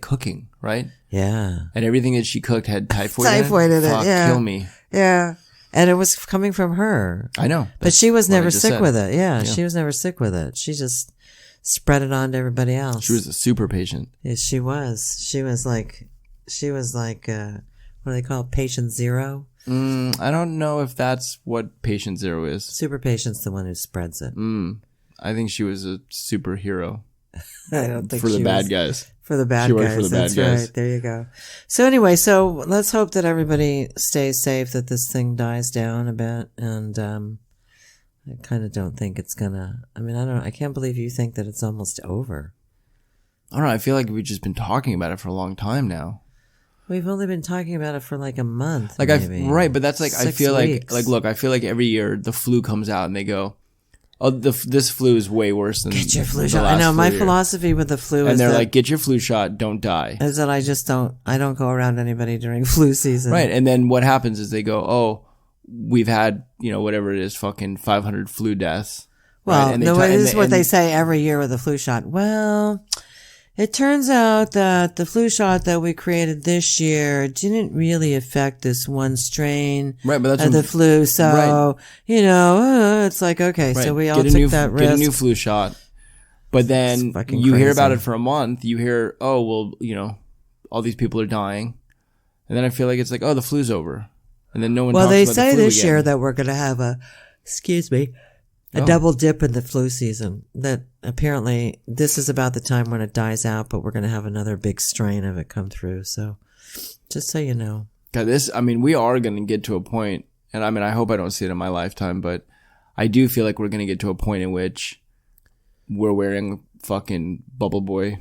cooking, right? Yeah. And everything that she cooked had typhoid in it. Fuck, yeah. Kill me. Yeah. And it was coming from her. I know. But she was never sick with it. Yeah, she was never sick with it. She just spread it on to everybody else. She was a super patient. Yes, she was. She was like, what do they call it? Patient zero? I don't know if that's what patient zero is. Super patient's the one who spreads it. I think she was a superhero. I don't think for the bad guys. For the bad guys. That's right. There you go. So anyway, let's hope that everybody stays safe, that this thing dies down a bit. And I kind of don't think it's gonna. I mean, I can't believe you think that it's almost over. I don't know. I feel like we've just been talking about it for a long time now. We've only been talking about it for like a month. Like right, but that's like 6 I feel weeks. look, I feel like every year the flu comes out and they go, "Oh, this flu is way worse than get your flu shot." I know my philosophy with the flu is and they're like, "Get your flu shot, don't die." Is that I don't go around anybody during flu season. Right, and then what happens is they go, "Oh, we've had whatever it is, fucking 500 flu deaths." Well, right? This is what they say every year with the flu shot. Well, it turns out that the flu shot that we created this year didn't really affect this one strain of the flu. So, it's like, okay, so we all took that risk. Get a new flu shot. But then you hear about it for a month. You hear, oh, well, all these people are dying. And then I feel like it's like, oh, the flu's over. And then no one talks about the flu again. Well, they say this year that we're going to have a double dip in the flu season. That apparently this is about the time when it dies out, but we're going to have another big strain of it come through. So just so you know. God, we are going to get to a point, and I hope I don't see it in my lifetime, but I do feel like we're going to get to a point in which we're wearing fucking bubble boy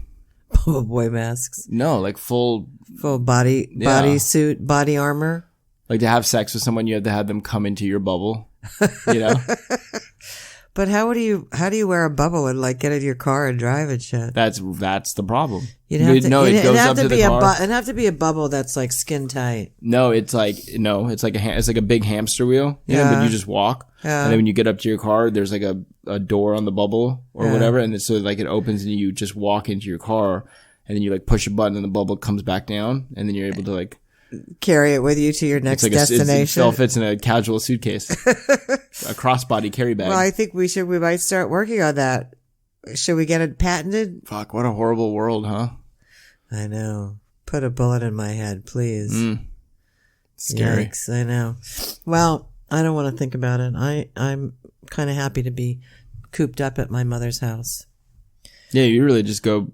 masks. No, like full body suit, body armor. Like to have sex with someone, you have to have them come into your bubble, But how do you wear a bubble and like get in your car and drive and shit? That's the problem. You'd have to, no, it goes up to the car. It'd have to be a bubble that's like skin tight. No, it's like a big hamster wheel. But you just walk. Yeah. And then when you get up to your car, there's like a door on the bubble or whatever, and so like it opens and you just walk into your car, and then you like push a button and the bubble comes back down, and then you're able to like carry it with you to your next destination. It all fits in a casual suitcase, a crossbody carry bag. Well, I think we might start working on that. Should we get it patented? Fuck, what a horrible world, huh? I know. Put a bullet in my head, please. Scary. Yikes, I know. Well, I don't want to think about it. I'm kind of happy to be cooped up at my mother's house. Yeah, you really just go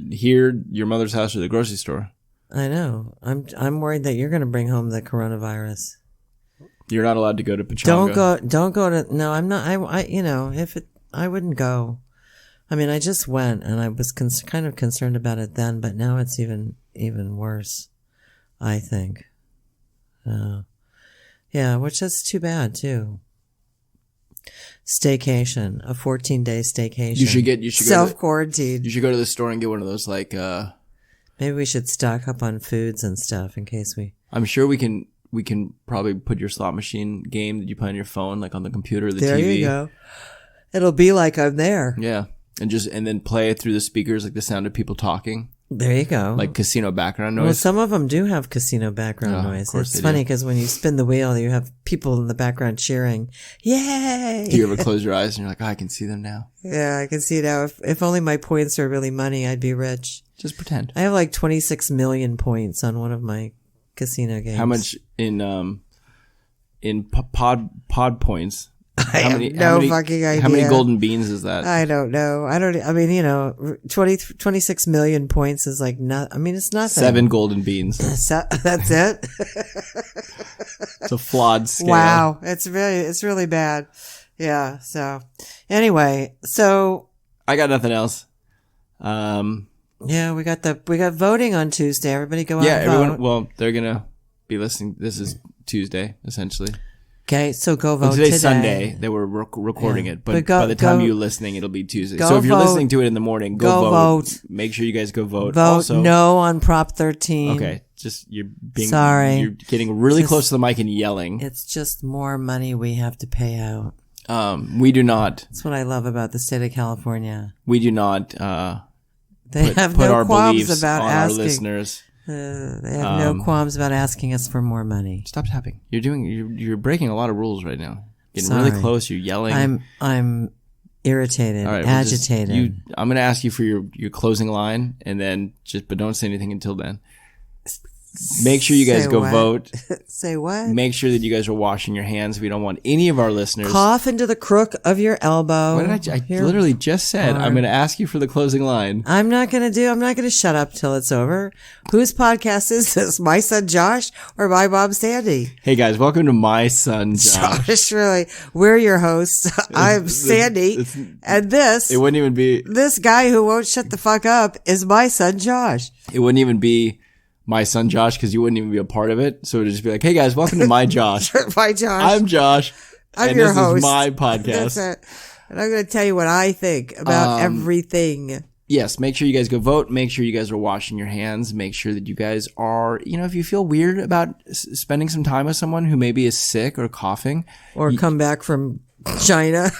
here, your mother's house, or the grocery store. I know. I'm worried that you're going to bring home the coronavirus. You're not allowed to go to Pachanga. Don't go to. No, I'm not. I wouldn't go. I mean, I just went, and I was kind of concerned about it then, but now it's even worse, I think. Yeah, which is too bad too. Staycation, a 14-day staycation. You should self-quarantine. You should go to the store and get one of those like. Maybe we should stock up on foods and stuff in case we. I'm sure we can probably put your slot machine game that you play on your phone, like on the computer or the TV. There you go. It'll be like I'm there. Yeah. And then play it through the speakers, like the sound of people talking. There you go. Like casino background noise. Well, some of them do have casino background noise. It's funny because when you spin the wheel, you have people in the background cheering. Yay! Do you ever close your eyes and you're like, I can see them now? Yeah, I can see now. If only my points were really money, I'd be rich. Just pretend. I have like 26 million points on one of my casino games. How much in pod points? I have no fucking idea. How many golden beans is that? I don't know. I mean, 26 million points is like not. I mean, it's nothing. 7 golden beans. That's it. It's a flawed scale. Wow, it's really bad. Yeah. So anyway, I got nothing else. Yeah, we got voting on Tuesday. Everybody go out and vote. Everyone. Well, they're gonna be listening. This is Tuesday, essentially. Okay, so go vote today's today. Sunday. They were recording it, but by the time you're listening, it'll be Tuesday. So if you're listening to it in the morning, go vote. Make sure you guys go vote. Vote also, no on Prop 13. Okay, you're getting really close to the mic and yelling. It's just more money we have to pay out. We do not. That's what I love about the state of California. We do not. They have no qualms about on asking our listeners. They have no qualms about asking us for more money. Stop tapping. You're breaking a lot of rules right now. Getting really close. You're yelling. I'm irritated, agitated. I'm going to ask you for your closing line, and then but don't say anything until then. Make sure you guys go vote. Say what? Make sure that you guys are washing your hands. We don't want any of our listeners. Cough into the crook of your elbow. What did I literally just said. I'm going to ask you for the closing line. I'm not going to shut up till it's over. Whose podcast is this? My son Josh or my mom Sandy? Hey guys, welcome to My Son Josh. Josh, really. We're your hosts. I'm Sandy. And it wouldn't even be. This guy who won't shut the fuck up is my son Josh. It wouldn't even be My Son Josh, because you wouldn't even be a part of it. So it would just be like, hey guys, welcome to My Josh. My Josh. I'm Josh. I'm your host. This is my podcast. That's it. And I'm going to tell you what I think about everything. Yes, make sure you guys go vote. Make sure you guys are washing your hands. Make sure that you guys are, if you feel weird about spending some time with someone who maybe is sick or coughing. Or come back from China.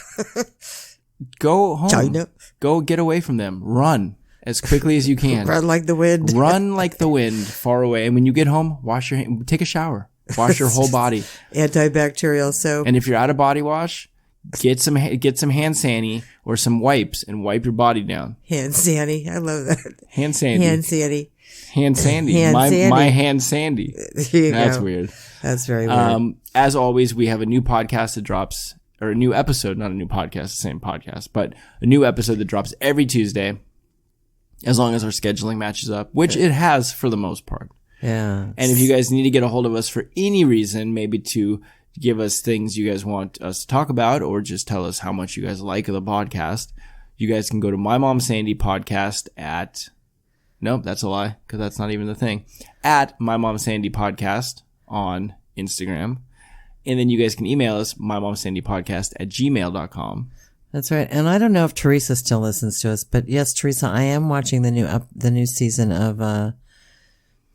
Go home. China. Go get away from them. Run as quickly as you can. Run like the wind. Run like the wind, far away. And when you get home, wash your hands. Take a shower. Wash your whole body. Antibacterial soap. And if you're out of body wash, get some hand sandy or some wipes and wipe your body down. Hand sandy. I love that. Hand sandy. Hand sandy. Hand sandy. My hand sandy. That's weird. That's very weird. As always, we have a new podcast that drops, or a new episode, not a new podcast, the same podcast, but a new episode that drops every Tuesday, as long as our scheduling matches up, which it has for the most part. Yeah. And if you guys need to get a hold of us for any reason, maybe to give us things you guys want us to talk about, or just tell us how much you guys like the podcast, you guys can go to My Mom Sandy podcast at, nope, that's a lie, because that's not even the thing, at My Mom Sandy podcast on Instagram. And then you guys can email us, mymomsandypodcast@gmail.com. That's right. And I don't know if Teresa still listens to us, but yes, Teresa, I am watching the new season of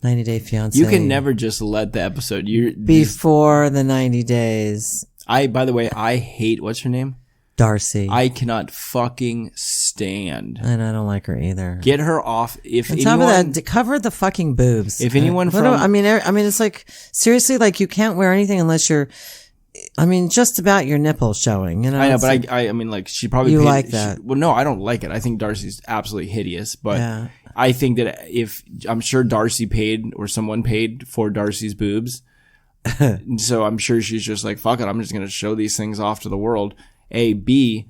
90 Day Fiancé. You can never just let the episode. Before the 90 days. By the way, I hate, what's her name? Darcy. I cannot fucking stand. And I don't like her either. Get her off. On top of that, cover the fucking boobs. If anyone I mean, it's like, seriously, like you can't wear anything unless you're, just about your nipples showing, you know. I know, but I mean, like, she probably you like that. Well, no, I don't like it. I think Darcy's absolutely hideous, but I think that I'm sure Darcy paid or someone paid for Darcy's boobs. So I'm sure she's just like, fuck it, I'm just going to show these things off to the world. A, B,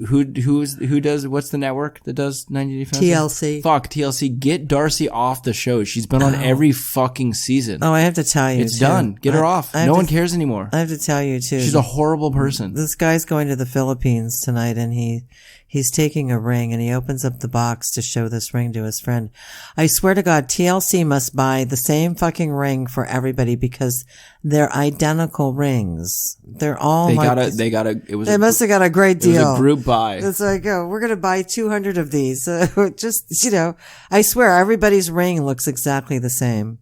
who does, what's the network that does 90 Day Fiancé? TLC. Fuck, TLC. Get Darcy off the show. She's been on every fucking season. Oh, I have to tell you, it's done. Get her off. No one cares anymore. I have to tell you, too. She's a horrible person. This guy's going to the Philippines tonight, and he's taking a ring, and he opens up the box to show this ring to his friend. I swear to God, TLC must buy the same fucking ring for everybody because they're identical rings. They're all they must have got a great deal. It was a group buy. It's like, oh, we're going to buy 200 of these. Just, I swear everybody's ring looks exactly the same.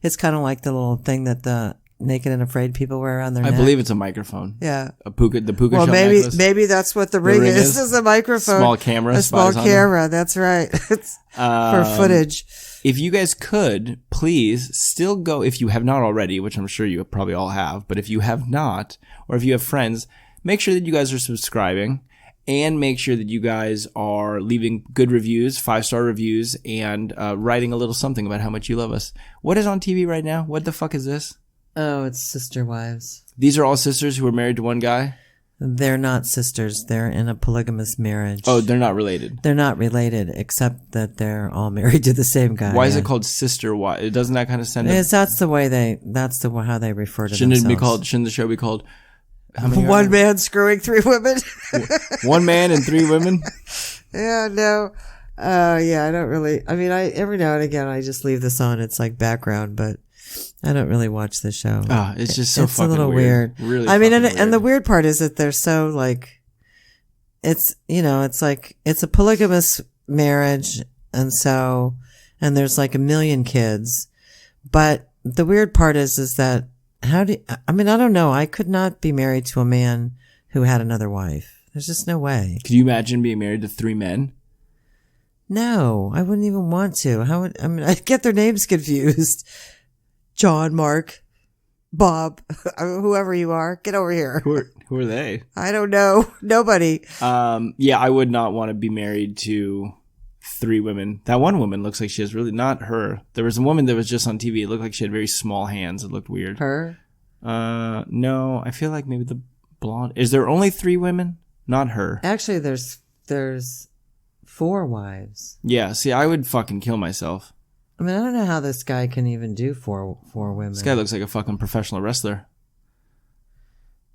It's kind of like the little thing that the Naked and Afraid people wear around their neck. I believe it's a microphone. Yeah. The puka well, shell necklace. Maybe that's what the ring is. It's a microphone. Small camera. A small camera. That's right. It's for footage. If you guys could, please still go, if you have not already, which I'm sure you probably all have, but if you have not, or if you have friends, make sure that you guys are subscribing and make sure that you guys are leaving good reviews, 5-star reviews, and writing a little something about how much you love us. What is on TV right now? What the fuck is this? Oh, it's Sister Wives. These are all sisters who are married to one guy? They're not sisters. They're in a polygamous marriage. Oh, they're not related. They're not related, except that they're all married to the same guy. Why is it called Sister Wives? Doesn't that kind of send it? That's how they refer to themselves. Shouldn't the show be called how many One Man Screwing 3 Women? One man and 3 women? Yeah, no. I don't really, every now and again I just leave this on. It's like background, but I don't really watch the show. It's just so it's fucking a little weird. Really, and the weird part is that they're so like, it's like it's a polygamous marriage, and there's like 1 million kids, but the weird part is that I don't know. I could not be married to a man who had another wife. There's just no way. Could you imagine being married to 3 men? No, I wouldn't even want to. I'd get their names confused. John, Mark, Bob, whoever you are, get over here. Who are they? I don't know. Nobody. I would not want to be married to 3 women. That one woman looks like she has really, not her. There was a woman that was just on TV. It looked like she had very small hands. It looked weird. Her? No, I feel like maybe the blonde. Is there only 3 women? Not her. Actually, there's 4 wives. Yeah, see, I would fucking kill myself. I don't know how this guy can even do four women. This guy looks like a fucking professional wrestler.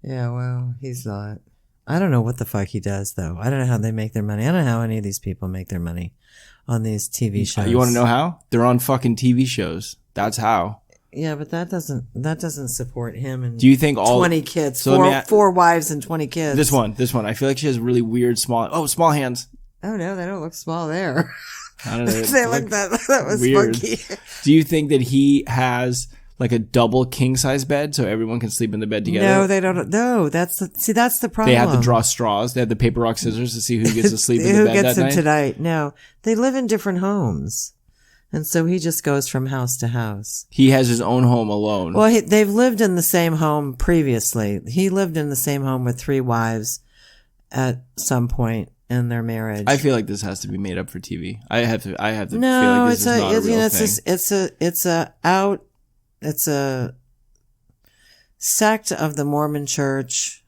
Yeah, well, he's not. I don't know what the fuck he does, though. I don't know how they make their money. I don't know how any of these people make their money on these TV shows. You want to know how? They're on fucking TV shows. That's how. Yeah, but that doesn't support him and do you think all 20 kids, so 4 wives and 20 kids. This one. I feel like she has really weird small hands. Oh no, they don't look small there. I don't know. They look that was weird. funky. Do you think that he has like a double king size bed so everyone can sleep in the bed together? No, they don't. No, that's the problem. They have to draw straws. They have the paper, rock, scissors to see who gets to sleep in the bed that night. Who gets them tonight? No, they live in different homes. And so he just goes from house to house. He has his own home alone. Well, they've lived in the same home previously. He lived in the same home with 3 wives at some point in their marriage. I feel like this has to be made up for TV. I have to feel like this is not a real thing. It's a sect of the Mormon Church.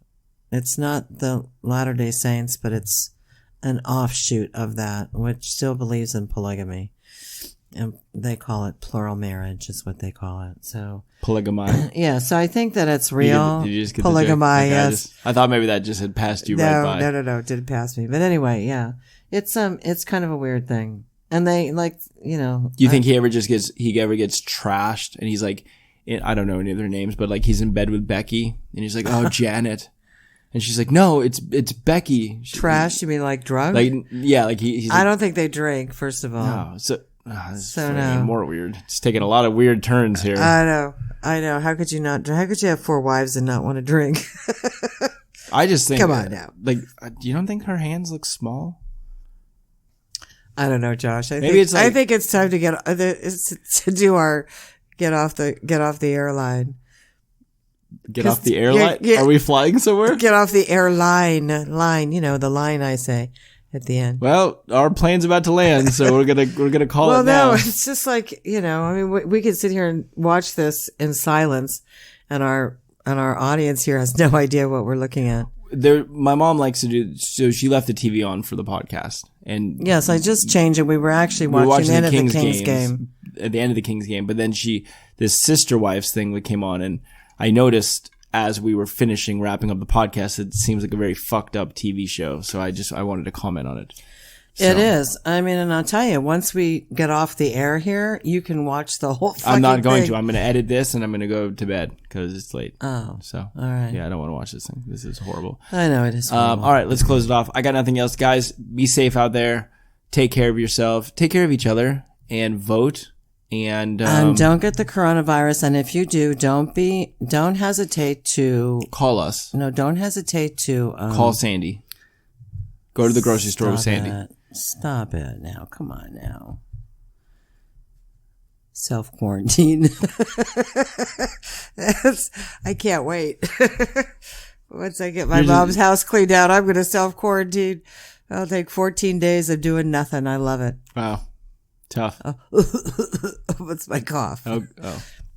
It's not the Latter-day Saints, but it's an offshoot of that, which still believes in polygamy. And they call it plural marriage is what they call it. So polygamy. Yeah. So I think that it's real. Did you just get polygamy. Yes. I thought maybe that just had passed you right by. No. It didn't pass me. But anyway, yeah. It's kind of a weird thing. And they do you think he ever gets trashed and he's like, I don't know any of their names, but like he's in bed with Becky and he's like, oh, Janet. And she's like, no, it's Becky. Trash? You mean like drunk? Like, yeah, like he's I don't think they drink, first of all. no. So no. more weird. It's taking a lot of weird turns here. I know. How could you have 4 wives and not want to drink? I just think. Come on now. Like, you don't think her hands look small? I don't know, Josh. I think it's time to get off the airline. Get off the airline? Are we flying somewhere? Get off the airline. Line, the line I say at the end. Well, our plane's about to land, so we're gonna call it now. Well, no, it's just like, I mean, we could sit here and watch this in silence, and our audience here has no idea what we're looking at. My mom likes to do, so she left the TV on for the podcast. And yes, I just changed it. We were actually watching the end of the Kings game. At the end of the Kings game. But then this sister wives thing that came on, and I noticed as we were wrapping up the podcast, it seems like a very fucked up TV show. So I wanted to comment on it. So. It is. I mean, and I'll tell you, once we get off the air here, you can watch the whole fucking I'm not going thing. to. I'm going to edit this and I'm going to go to bed because it's late. Oh. So, all right. Yeah, I don't want to watch this thing. This is horrible. I know it is horrible. All right, let's close it off. I got nothing else. Guys, be safe out there. Take care of yourself. Take care of each other and vote. And don't get the coronavirus. And if you do, don't hesitate to call us. No, don't hesitate to call Sandy. Go to the grocery store with Sandy. Stop it now. Come on now. Self-quarantine. I can't wait. Once I get my mom's house cleaned out, I'm going to self-quarantine. I'll take 14 days of doing nothing. I love it. Wow. Tough. What's my cough? Oh,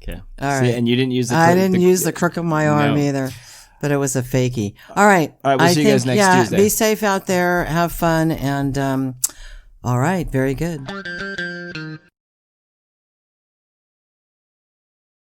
okay. All right. And you didn't use the I didn't use the crook of my arm either. But it was a fakie. All right. We'll see you guys next Tuesday. Be safe out there. Have fun. And, all right. Very good.